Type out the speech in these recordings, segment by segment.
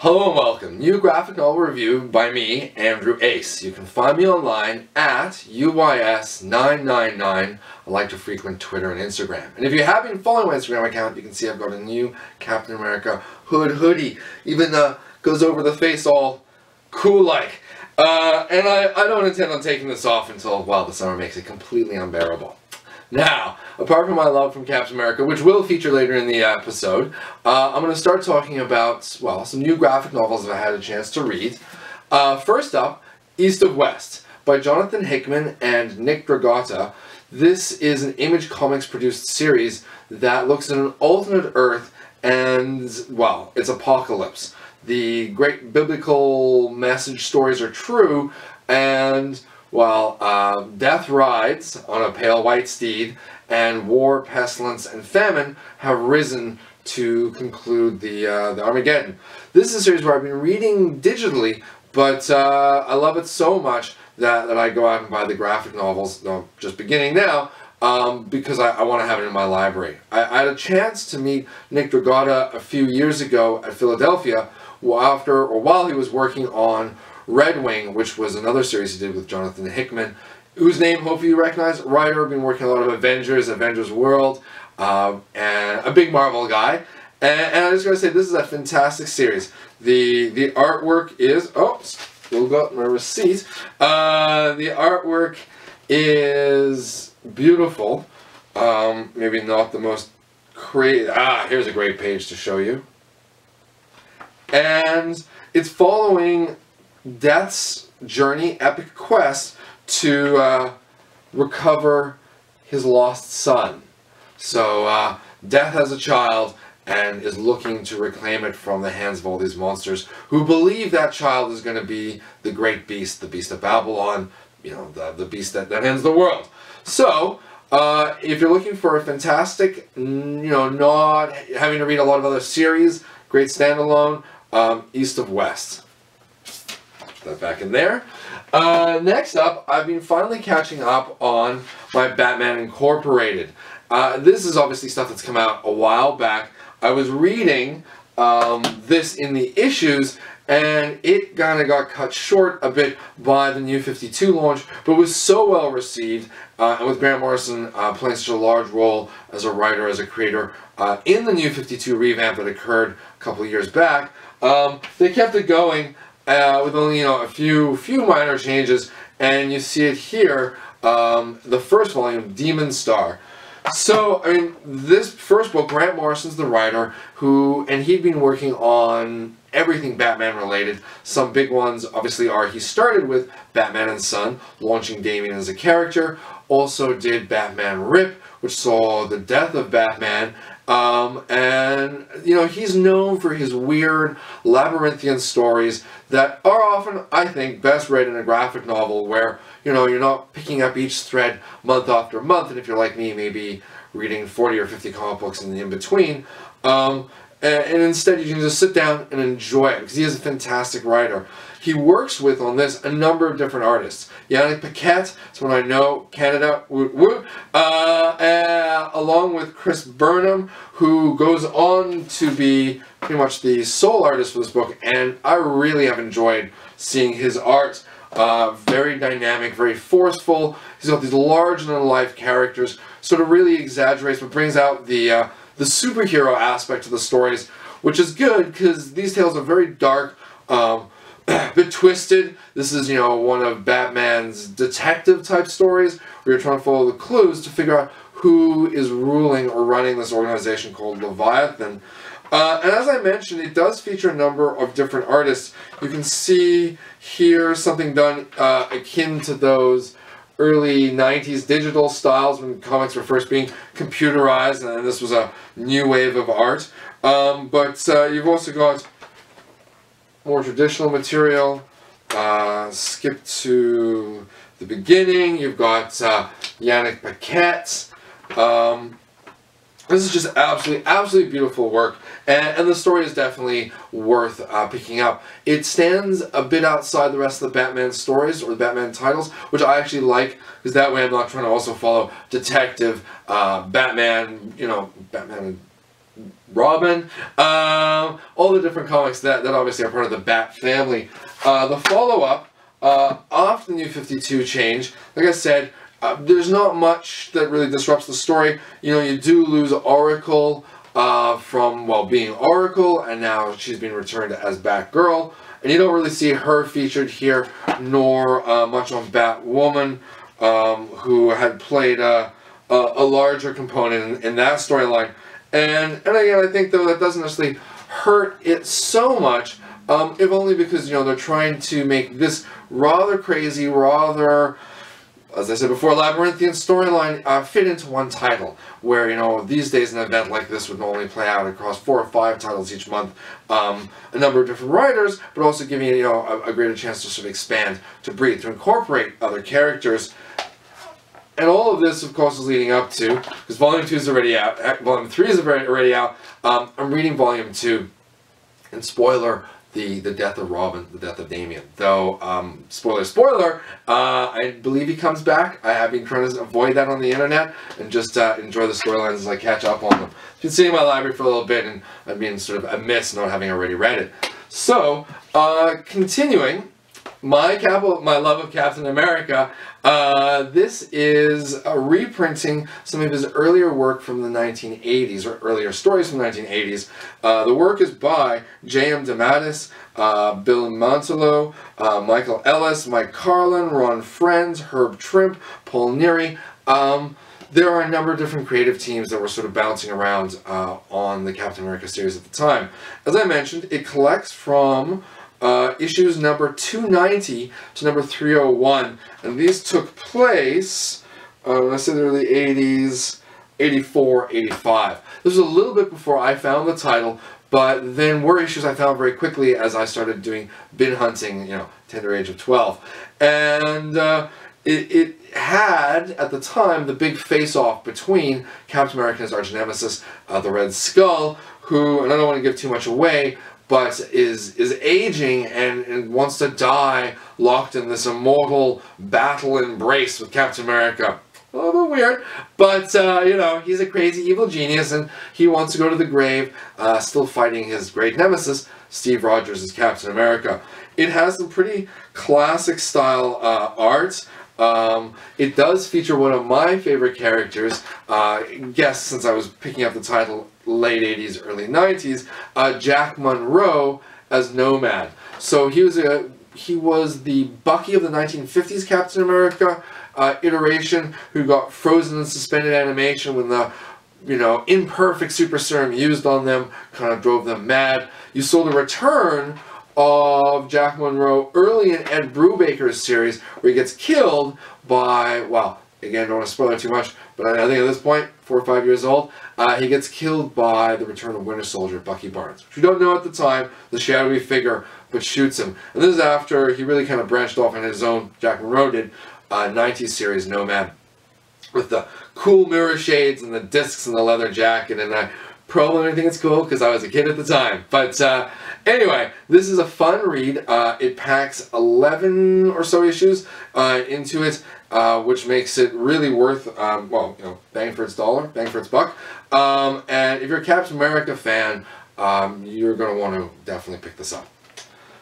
Hello and welcome. New graphic novel review by me, Andrew Ace. You can find me online at UYS999. I like to frequent Twitter and Instagram. And if you have been following my Instagram account, you can see I've got a new Captain America hoodie. Even goes over the face all cool-like. And I don't intend on taking this off until, well, the summer makes it completely unbearable. Now, apart from my love from Captain America, which will feature later in the episode, I'm going to start talking about, well, some new graphic novels that I had a chance to read. First up, East of West by Jonathan Hickman and Nick Dragotta. This is an Image Comics produced series that looks at an alternate Earth and, well, it's apocalypse. The great biblical message stories are true, and while death rides on a pale white steed, and war, pestilence, and famine have risen to conclude the Armageddon. This is a series where I've been reading digitally, but I love it so much that I go out and buy the graphic novels, just beginning now, because I want to have it in my library. I had a chance to meet Nick Dragotta a few years ago at Philadelphia while he was working on Red Wing, which was another series he did with Jonathan Hickman, whose name hopefully you recognize. Writer, been working a lot of Avengers World, and a big Marvel guy. And I'm just going to say this is a fantastic series. The artwork is, still got my receipt. The artwork is beautiful. Maybe not the most crazy. Here's a great page to show you. And it's following Death's journey, epic quest to recover his lost son. So Death has a child and is looking to reclaim it from the hands of all these monsters who believe that child is going to be the great beast, the beast of Babylon, the beast that ends the world. So if you're looking for a fantastic, not having to read a lot of other series, great standalone, East of West. That back in there. Next up, I've been finally catching up on my Batman Incorporated. This is obviously stuff that's come out a while back. I was reading this in the issues, and it kind of got cut short a bit by the New 52 launch, but was so well received, and with Grant Morrison playing such a large role as a writer, as a creator, in the New 52 revamp that occurred a couple of years back, they kept it going with only a few minor changes, and you see it here. The first volume, Demon Star. So I mean, this first book, Grant Morrison's the writer, and he'd been working on everything Batman related. Some big ones obviously are he started with Batman and Son, launching Damian as a character. Also did Batman Rip, which saw the death of Batman. And he's known for his weird labyrinthian stories that are often, I think, best read in a graphic novel where you're not picking up each thread month after month, and if you're like me, maybe reading 40 or 50 comic books in between, and instead you can just sit down and enjoy it, because he is a fantastic writer. He works with, on this, a number of different artists. Yannick Paquette, someone I know, Canada, along with Chris Burnham, who goes on to be pretty much the sole artist for this book, and I really have enjoyed seeing his art. Very dynamic, very forceful. He's got these larger-than-life characters, sort of really exaggerates, but brings out the superhero aspect of the stories, which is good, because these tales are very dark, a bit twisted. This is, one of Batman's detective-type stories, where you're trying to follow the clues to figure out who is ruling or running this organization called Leviathan. And as I mentioned, it does feature a number of different artists. You can see here something done akin to those early 90s digital styles when comics were first being computerized, and this was a new wave of art. But you've also got more traditional material. Skip to the beginning. You've got Yannick Paquette. This is just absolutely beautiful work, and the story is definitely worth picking up. It stands a bit outside the rest of the Batman stories or the Batman titles, which I actually like, because that way I'm not trying to also follow detective Batman, Batman Robin, all the different comics that obviously are part of the Bat family. The follow-up, after the New 52 change, like I said, there's not much that really disrupts the story. You know, you do lose Oracle from, well, being Oracle, and now she's being returned as Batgirl. And you don't really see her featured here, nor much on Batwoman, who had played a larger component in that storyline. And again, I think, though, that doesn't necessarily hurt it so much, if only because, you know, they're trying to make this rather crazy, rather, as I said before, labyrinthian storyline fit into one title, where, you know, these days an event like this would normally play out across 4 or 5 titles each month, a number of different writers, but also giving you, you know, a greater chance to sort of expand, to breathe, to incorporate other characters. And all of this, of course, is leading up to, because Volume 2 is already out, Volume 3 is already out, I'm reading Volume 2, and spoiler, the death of Robin, the death of Damian. Though, spoiler, I believe he comes back. I have been trying to avoid that on the internet, and just enjoy the storylines as I catch up on them. I've been sitting in my library for a little bit, and I've been sort of amiss not having already read it. So, continuing, my love of Captain America, this is reprinting some of his earlier work from the 1980s, or earlier stories from the 1980s. The work is by J.M. DeMatteis, Bill Montello, Michael Ellis, Mike Carlin, Ron Friends, Herb Trimpe, Paul Neary. There are a number of different creative teams that were sort of bouncing around on the Captain America series at the time. As I mentioned, it collects from issues number 290 to number 301, and these took place, I said the early 80s, 84, 85. This was a little bit before I found the title, but then were issues I found very quickly as I started doing bin hunting, you know, tender age of 12. And it had, at the time, the big face-off between Captain America and his arch-nemesis, the Red Skull, who, and I don't want to give too much away, but is aging and wants to die locked in this immortal battle embrace with Captain America. A little bit weird, but you know, he's a crazy evil genius, and he wants to go to the grave, still fighting his great nemesis, Steve Rogers as Captain America. It has some pretty classic style art. It does feature one of my favorite characters, guess since I was picking up the title late 80s, early 90s, Jack Monroe as Nomad. So he was the Bucky of the 1950s Captain America iteration, who got frozen in suspended animation when the, you know, imperfect super serum used on them kind of drove them mad. You saw the return of Jack Monroe early in Ed Brubaker's series, where he gets killed by, well, again, don't want to spoil it too much, but I think at this point, 4 or 5 years old, he gets killed by the return of Winter Soldier, Bucky Barnes, which we don't know at the time, the shadowy figure, but shoots him. And this is after he really kind of branched off on his own, Jack Monroe did, 90s series Nomad, with the cool mirror shades and the discs and the leather jacket, and I probably think it's cool because I was a kid at the time. But anyway, this is a fun read. It packs 11 or so issues into it, which makes it really worth, well, you know, bang for its dollar, bang for its buck. And if you're a Captain America fan, you're going to want to definitely pick this up.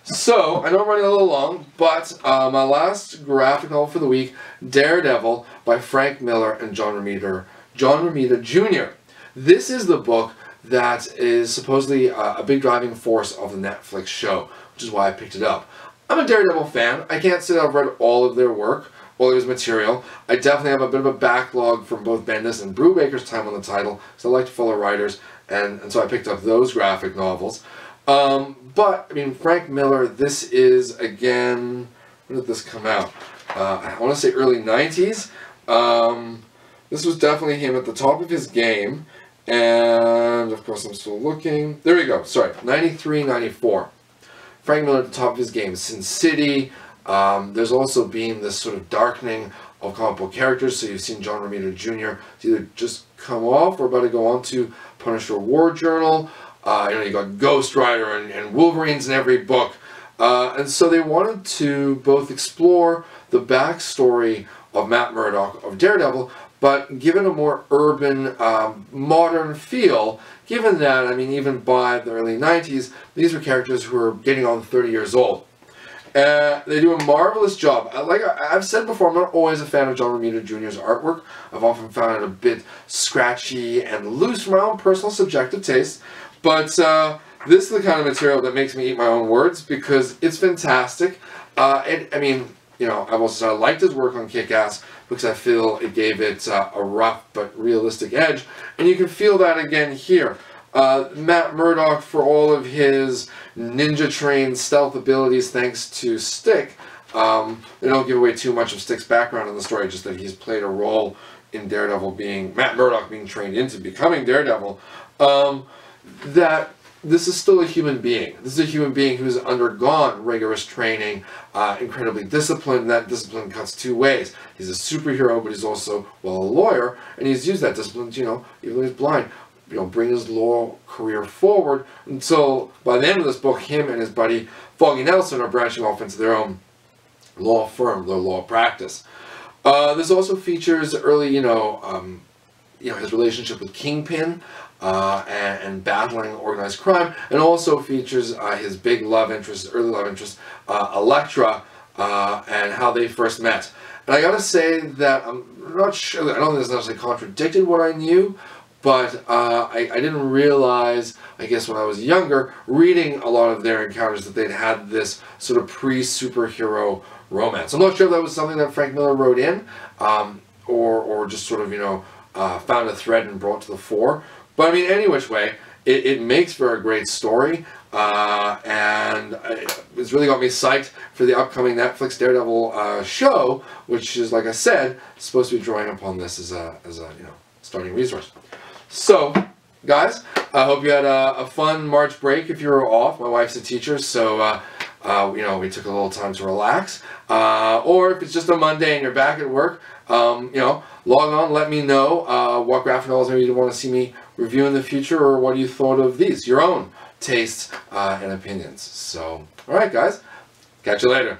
So, I know I'm running a little long, but my last graphic novel for the week, Daredevil by Frank Miller and John Romita Jr. This is the book that is supposedly a big driving force of the Netflix show, which is why I picked it up. I'm a Daredevil fan. I can't say that I've read all of their work, all of his material. I definitely have a bit of a backlog from both Bendis and Brubaker's time on the title, so I like to follow writers, and so I picked up those graphic novels. But, I mean, Frank Miller, this is, again, when did this come out? I want to say early 90s. This was definitely him at the top of his game. And, of course, I'm still looking. There we go. Sorry. 93, 94. Frank Miller at the top of his game. Sin City. There's also been this sort of darkening of comic book characters. So you've seen John Romita Jr. either just come off or about to go on to Punisher War Journal. You know, you got Ghost Rider and Wolverines in every book. And so they wanted to both explore the backstory of Matt Murdock, of Daredevil, but given a more urban, modern feel, given that, I mean, even by the early 90s, these were characters who were getting on 30 years old. They do a marvelous job. Like I've said before, I'm not always a fan of John Romita Jr.'s artwork. I've often found it a bit scratchy and loose for my own personal subjective taste. But this is the kind of material that makes me eat my own words, because it's fantastic. I mean, you know, I've also said I liked his work on Kick-Ass because I feel it gave it a rough but realistic edge. And you can feel that again here. Matt Murdock, for all of his ninja-trained stealth abilities thanks to Stick, they don't give away too much of Stick's background in the story, just that he's played a role in Daredevil being, Matt Murdock being trained into becoming Daredevil, that this is still a human being. This is a human being who's undergone rigorous training, incredibly disciplined. That discipline cuts two ways. He's a superhero, but he's also, well, a lawyer, and he's used that discipline to, you know, even though he's blind, you know, bring his law career forward until by the end of this book, him and his buddy Foggy Nelson are branching off into their own law firm, their law practice. This also features early, his relationship with Kingpin and battling organized crime, and also features his big love interest, early love interest, Elektra, and how they first met. And I gotta say that I'm not sure, I don't think this necessarily contradicted what I knew, but I didn't realize, I guess when I was younger, reading a lot of their encounters, that they'd had this sort of pre-superhero romance. I'm not sure if that was something that Frank Miller wrote in, or just sort of, found a thread and brought to the fore. But I mean, any which way, it makes for a great story, and it's really got me psyched for the upcoming Netflix Daredevil show, which is, like I said, supposed to be drawing upon this as a starting resource. So, guys, I hope you had a fun March break if you were off. My wife's a teacher, so we took a little time to relax. Or if it's just a Monday and you're back at work, log on, let me know what graphic novels maybe you want to see me review in the future, or what you thought of these, your own tastes and opinions. So, alright guys, catch you later.